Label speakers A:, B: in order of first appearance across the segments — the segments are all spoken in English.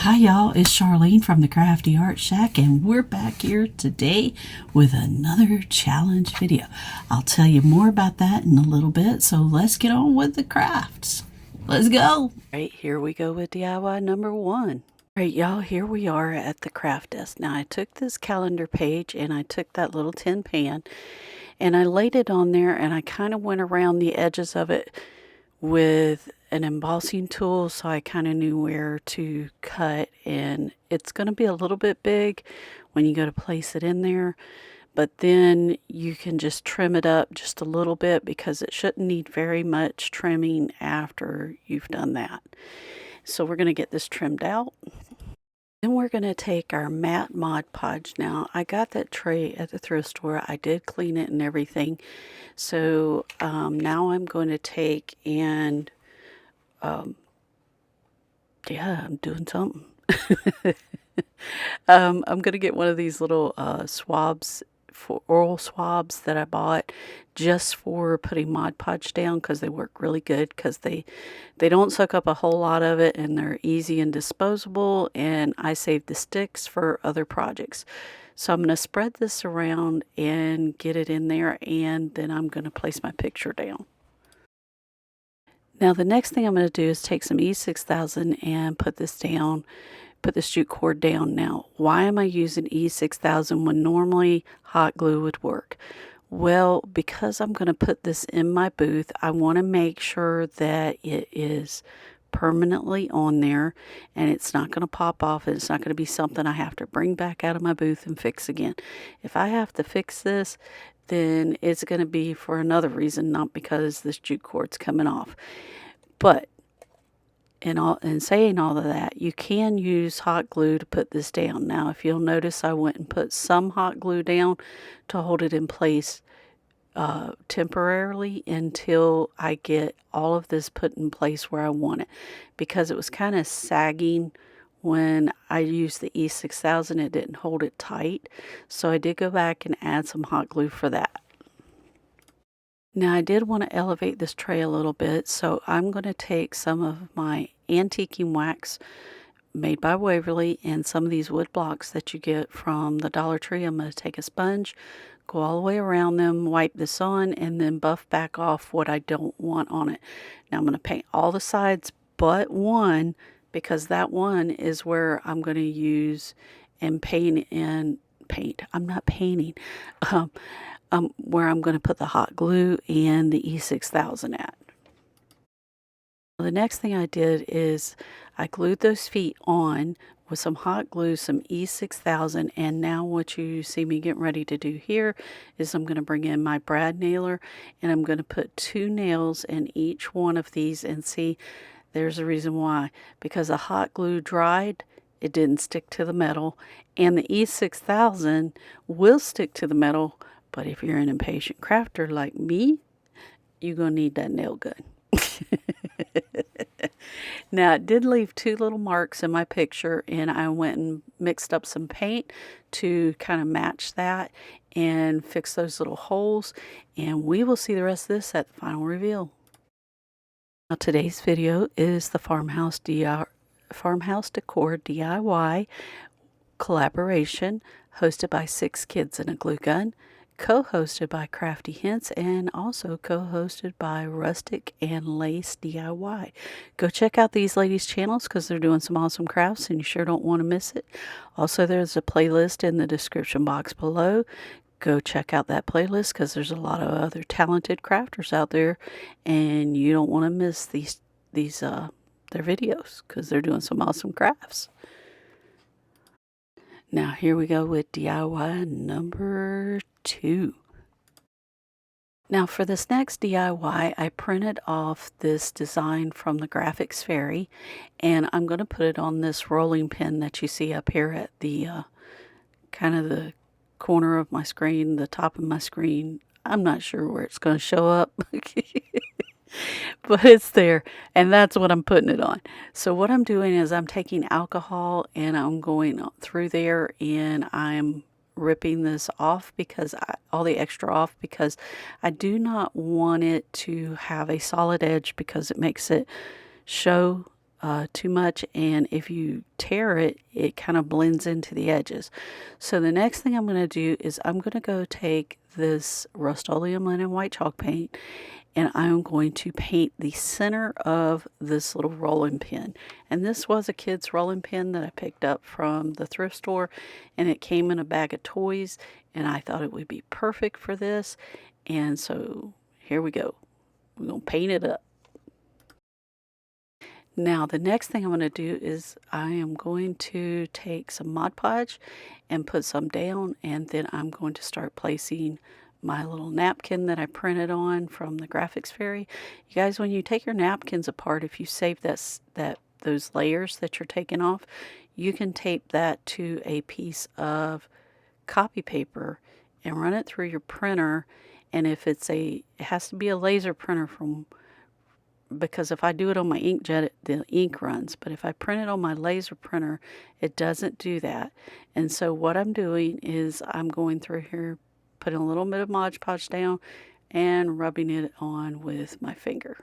A: Hi y'all, it's Charlene from the Crafty Art Shack, and we're back here today with another challenge video. I'll tell you more about that in a little bit, so let's get on with the crafts. Let's go! Right, here we go with DIY number 1. Alright y'all, here we are at the craft desk. Now I took this calendar page and I took that little tin pan and I laid it on there, and I kind of went around the edges of it with an embossing tool, so I kind of knew where to cut. And it's going to be a little bit big when you go to place it in there, but then you can just trim it up just a little bit because it shouldn't need very much trimming after you've done that. So we're going to get this trimmed out. Then we're going to take our matte Mod Podge. Now, I got that tray at the thrift store. I did clean it and everything. So now I'm going to take and, yeah, I'm doing something. I'm going to get one of these little swabs, for oral swabs that I bought just for putting Mod Podge down, because they work really good, because they don't suck up a whole lot of it, and they're easy and disposable, and I save the sticks for other projects. So I'm going to spread this around and get it in there, and then I'm going to place my picture down. Now the next thing I'm going to do is take some E600 and put this down, put the jute cord down. Now, why am I using E600 when normally hot glue would work? Well, because I'm going to put this in my booth, I want to make sure that it is permanently on there and it's not going to pop off, and it's not going to be something I have to bring back out of my booth and fix again. If I have to fix this, then it's going to be for another reason, not because this jute cord's coming off. But in saying all of that, you can use hot glue to put this down. Now, if you'll notice, I went and put some hot glue down to hold it in place temporarily until I get all of this put in place where I want it, because it was kind of sagging when I used the E600. It didn't hold it tight, so I did go back and add some hot glue for that. Now, I did want to elevate this tray a little bit, so I'm going to take some of my antiquing wax made by Waverly and some of these wood blocks that you get from the Dollar Tree. I'm going to take a sponge, go all the way around them, wipe this on, and then buff back off what I don't want on it. Now I'm going to paint all the sides but one, because that one is where I'm going to use and paint. I'm not painting. Where I'm going to put the hot glue and the E600 at. The next thing I did is I glued those feet on with some hot glue, some E600, and now what you see me getting ready to do here is I'm going to bring in my brad nailer, and I'm going to put 2 nails in each one of these. And see, there's a reason why. Because the hot glue dried, it didn't stick to the metal, and the E600 will stick to the metal. But if you're an impatient crafter like me, you're going to need that nail gun. Now, it did leave 2 little marks in my picture, and I went and mixed up some paint to kind of match that and fix those little holes. And we will see the rest of this at the final reveal. Now, today's video is the Farmhouse Decor DIY collaboration, hosted by 6 Kids and a Glue Gun, co-hosted by Crafty Hints, and also co-hosted by Rustic Lace DIY. Go check out these ladies' channels because they're doing some awesome crafts and you sure don't want to miss it. Also, there's a playlist in the description box below. Go check out that playlist because there's a lot of other talented crafters out there, and you don't want to miss their videos because they're doing some awesome crafts. Now here we go with DIY number 2. Now for this next DIY, I printed off this design from the Graphics Fairy, and I'm going to put it on this rolling pin that you see up here at the kind of the corner of my screen, the top of my screen. I'm not sure where it's going to show up. But it's there, and that's what I'm putting it on. So what I'm doing is I'm taking alcohol and I'm going through there and I'm ripping this off, because all the extra off, because I do not want it to have a solid edge, because it makes it show too much, and if you tear it, it kind of blends into the edges. So the next thing I'm going to do is I'm going to go take this Rust-Oleum Linen White Chalk paint, and I'm going to paint the center of this little rolling pin. And this was a kid's rolling pin that I picked up from the thrift store, and it came in a bag of toys, and I thought it would be perfect for this. And so here we go. We're going to paint it up. Now the next thing I'm going to do is I am going to take some Mod Podge and put some down, and then I'm going to start placing my little napkin that I printed on from the Graphics Fairy. You guys, when you take your napkins apart, if you save those layers that you're taking off, you can tape that to a piece of copy paper and run it through your printer. And if it has to be a laser printer because if I do it on my inkjet, the ink runs. But if I print it on my laser printer, it doesn't do that. And so what I'm doing is I'm going through here, putting a little bit of Mod Podge down and rubbing it on with my finger.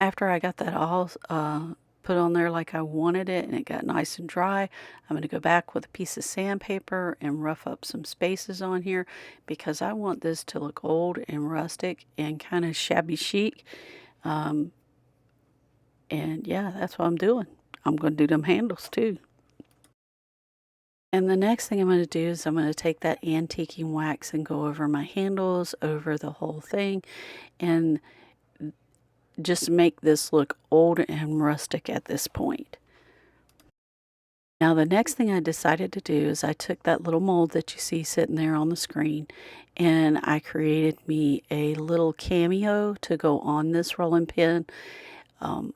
A: After I got that all put on there like I wanted it and it got nice and dry, I'm going to go back with a piece of sandpaper and rough up some spaces on here because I want this to look old and rustic and kind of shabby chic. And yeah, that's what I'm doing. I'm going to do them handles too. And the next thing I'm going to do is I'm going to take that antiquing wax and go over my handles, over the whole thing, and just make this look old and rustic at this point. Now the next thing I decided to do is I took that little mold that you see sitting there on the screen, and I created me a little cameo to go on this rolling pin.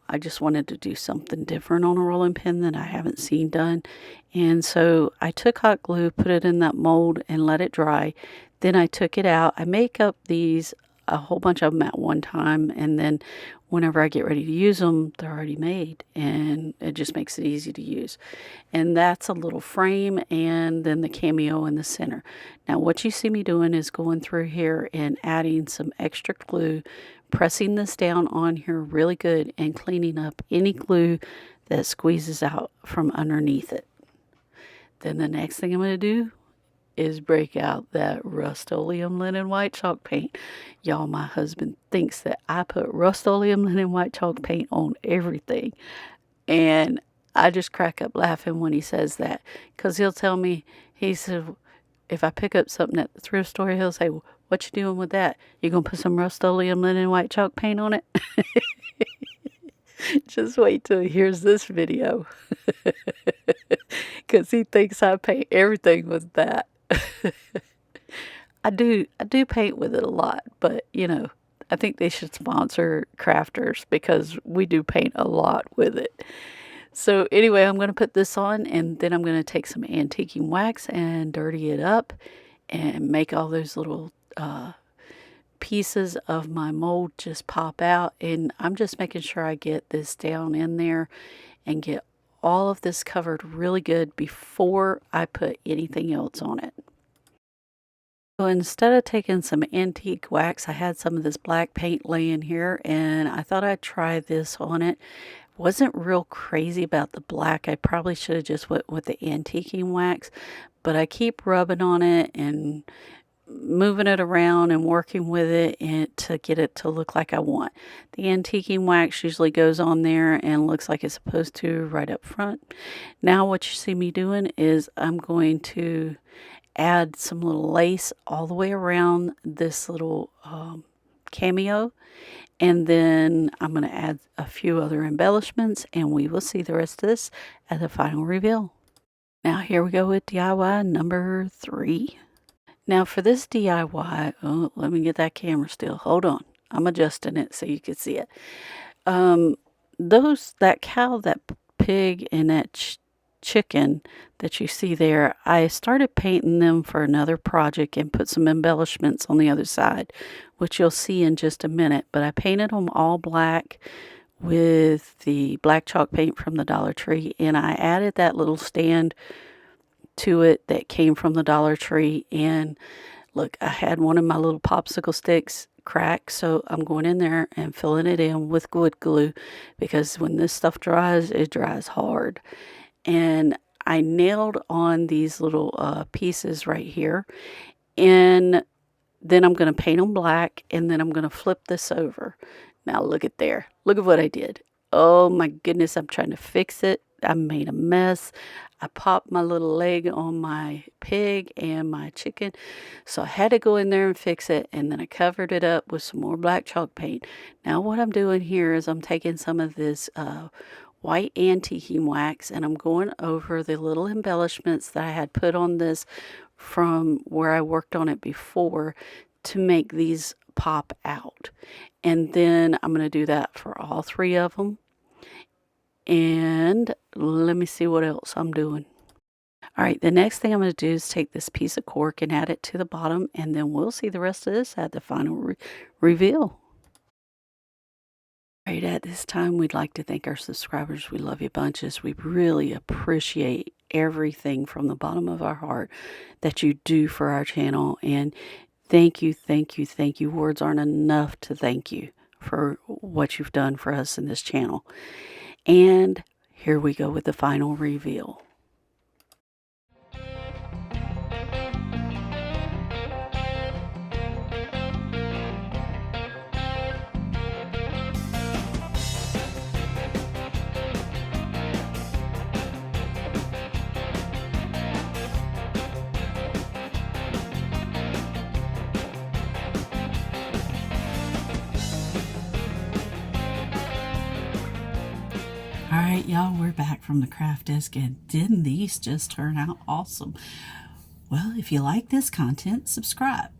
A: I just wanted to do something different on a rolling pin that I haven't seen done. And so I took hot glue, put it in that mold and let it dry. Then I took it out. I make up a whole bunch of them at one time, and then whenever I get ready to use them, they're already made, and it just makes it easy to use. And that's a little frame, and then the cameo in the center. Now what you see me doing is going through here and adding some extra glue, pressing this down on here really good, and cleaning up any glue that squeezes out from underneath it. Then the next thing I'm going to do is break out that Rust-Oleum Linen White Chalk paint. Y'all, my husband thinks that I put Rust-Oleum Linen White Chalk paint on everything. And I just crack up laughing when he says that. Because he'll tell me, he said, if I pick up something at the thrift store, he'll say, what you doing with that? You going to put some Rust-Oleum Linen White Chalk paint on it? Just wait till he hears this video. Because he thinks I paint everything with that. I do paint with it a lot, but you know, I think they should sponsor crafters because we do paint a lot with it. So anyway, I'm going to put this on, and then I'm going to take some antiquing wax and dirty it up and make all those little pieces of my mold just pop out. And I'm just making sure I get this down in there and get all of this covered really good before I put anything else on it. So instead of taking some antique wax, I had some of this black paint laying here, and I thought I'd try this on it. Wasn't real crazy about the black. I probably should have just went with the antiquing wax, but I keep rubbing on it and moving it around and working with it and to get it to look like I want. The antiquing wax usually goes on there and looks like it's supposed to right up front. Now what you see me doing is I'm going to add some little lace all the way around this little cameo, and then I'm going to add a few other embellishments, and we will see the rest of this at the final reveal. Now here we go with DIY number 3. Now for this DIY, oh, let me get that camera still. Hold on. I'm adjusting it so you can see it. That cow, that pig, and that chicken that you see there, I started painting them for another project and put some embellishments on the other side, which you'll see in just a minute. But I painted them all black with the black chalk paint from the Dollar Tree, and I added that little stand to it that came from the Dollar Tree. And look, I had one of my little popsicle sticks crack, so I'm going in there and filling it in with wood glue because when this stuff dries, it dries hard. And I nailed on these little pieces right here, and then I'm going to paint them black, and then I'm going to flip this over. Now look at there. Look at what I did. Oh my goodness, I'm trying to fix it. I made a mess. I popped my little leg on my pig and my chicken. So I had to go in there and fix it, and then I covered it up with some more black chalk paint. Now what I'm doing here is I'm taking some of this white antique wax, and I'm going over the little embellishments that I had put on this from where I worked on it before to make these pop out. And then I'm going to do that for all three of them. And let me see what else I'm doing. All right, the next thing I'm going to do is take this piece of cork and add it to the bottom, and then we'll see the rest of this at the final reveal. All right, at this time, we'd like to thank our subscribers. We love you bunches. We really appreciate everything from the bottom of our heart that you do for our channel. And thank you, thank you, thank you. Words aren't enough to thank you for what you've done for us in this channel. And here we go with the final reveal. Alright, y'all, we're back from the craft desk, and didn't these just turn out awesome? Well, if you like this content, subscribe,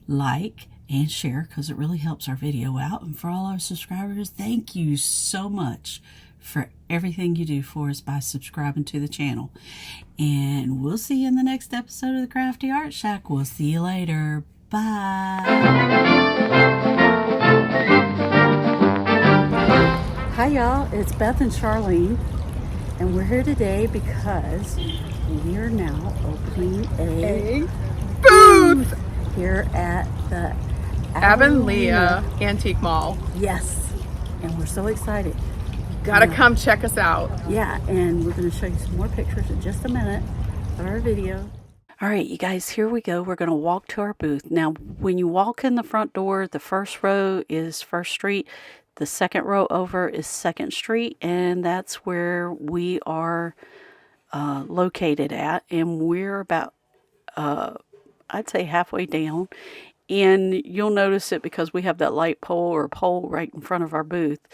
A: like, and share, because it really helps our video out. And for all our subscribers, thank you so much for everything you do for us by subscribing to the channel. And we'll see you in the next episode of the Crafty Art Shack. We'll see you later. Bye. Hi y'all, it's Beth and Charlene, and we're here today because we are now opening a
B: booth
A: here at the
B: Avonlea Antique Mall.
A: Yes, and we're so excited.
B: Gotta come check us out.
A: Yeah, and we're going to show you some more pictures in just a minute of our video. All right, you guys, here we go. We're going to walk to our booth. Now, when you walk in the front door, the first row is First Street. The second row over is 2nd Street, and that's where we are located at. And we're about, I'd say halfway down. And you'll notice it because we have that light pole or pole right in front of our booth.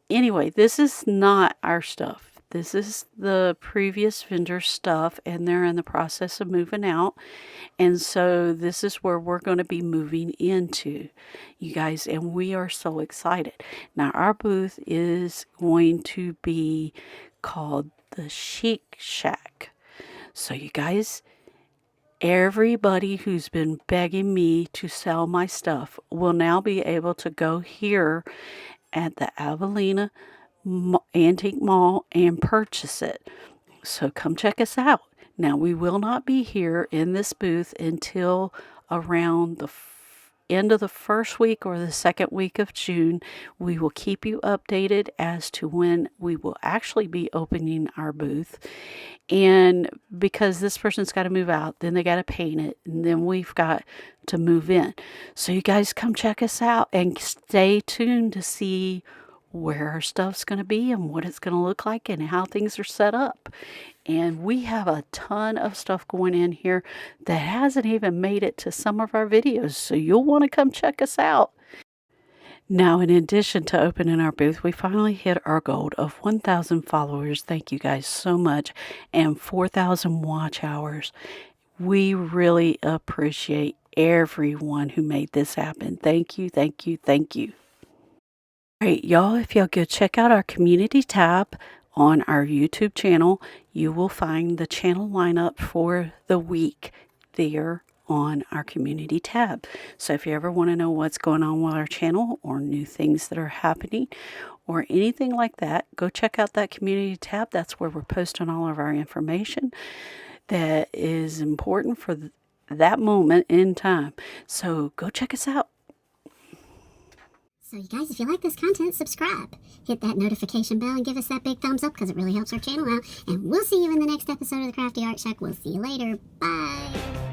A: Anyway, this is not our stuff. This is the previous vendor's stuff, and they're in the process of moving out. And so this is where we're going to be moving into, you guys, and we are so excited. Now, our booth is going to be called the Chic Shack. So, you guys, everybody who's been begging me to sell my stuff will now be able to go here at the Avonlea Antique Mall and purchase it. So come check us out. Now, we will not be here in this booth until around the end of the first week or the second week of June. We will keep you updated as to when we will actually be opening our booth. And because this person's got to move out, then they got to paint it, and then we've got to move in. So you guys come check us out and stay tuned to see where our stuff's going to be and what it's going to look like and how things are set up. And we have a ton of stuff going in here that hasn't even made it to some of our videos, so you'll want to come check us out. Now, in addition to opening our booth, we finally hit our goal of 1,000 followers. Thank you guys so much. And 4,000 watch hours. We really appreciate everyone who made this happen. Thank you, thank you, thank you. All right, y'all, if y'all go check out our community tab on our YouTube channel, you will find the channel lineup for the week there on our community tab. So if you ever want to know what's going on with our channel or new things that are happening or anything like that, go check out that community tab. That's where we're posting all of our information that is important for that moment in time. So go check us out.
C: So you guys, if you like this content, subscribe. Hit that notification bell and give us that big thumbs up because it really helps our channel out. And we'll see you in the next episode of the Crafty Art Shack. We'll see you later. Bye.